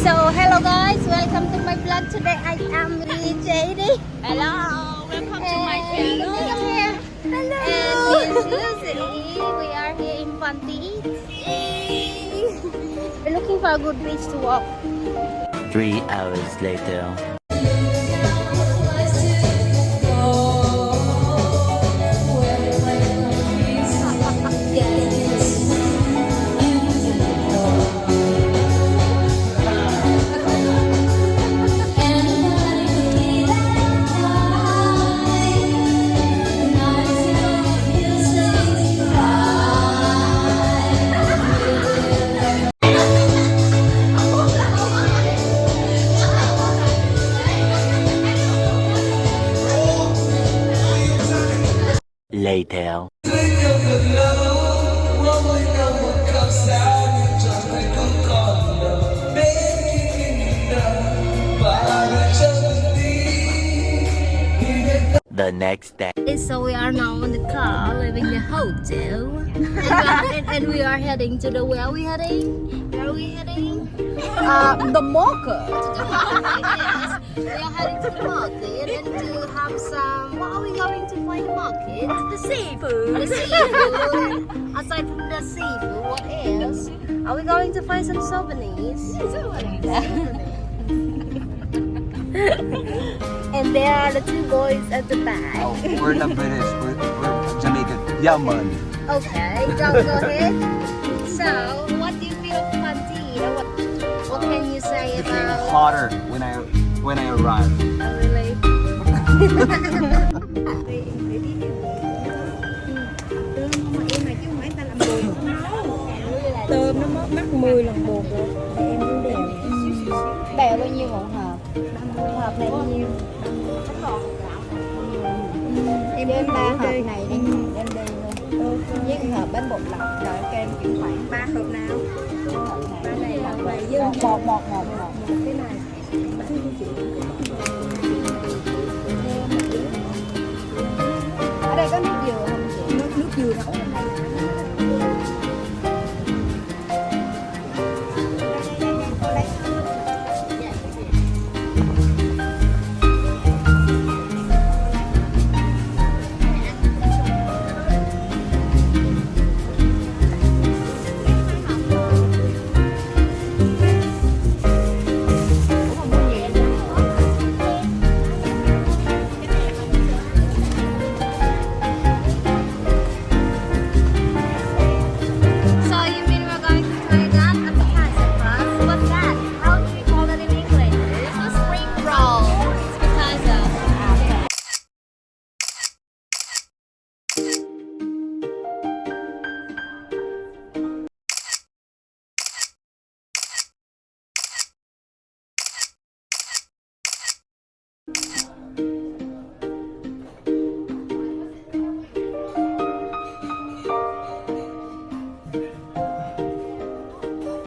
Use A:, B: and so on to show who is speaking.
A: So hello guys, welcome to my vlog today. I am with JD.
B: Hello, welcome to my channel.
A: Hello. And Miss Lucy. We are here in Panti. We're looking for a good beach to walk.
C: 3 hours later. Later. The next day.
A: So we are now in the car, leaving the hotel, and we are heading to the where are we heading? Where are we heading?
B: The market.
A: Yes, we are heading to the market and to have some. What are we going to find the market?
B: The seafood.
A: The seafood. Aside from the seafood, what else? Are we going to find some souvenirs? And there are the two boys at the back.
D: Oh, we're not British, we're Jamaican. Yeah, man.
A: Okay, go ahead. So, what do you feel of Panti? What can you say
D: It became
A: about?
D: hotter when I arrived.
A: Oh, really?
B: Tôm nó mất mắc 10 lần bột rồi. Em muốn đèo. Bèo bao nhiêu một hộp? Hộp này bao nhiêu? Em muốn 3 hộp này đi. Em đi luôn. Với hộp bánh bột lọc rồi kem chuyển khoản 3 hộp nào? 3 này hộp này với một cái này. Ở đây có nước dừa không chị? Nước dừa nấu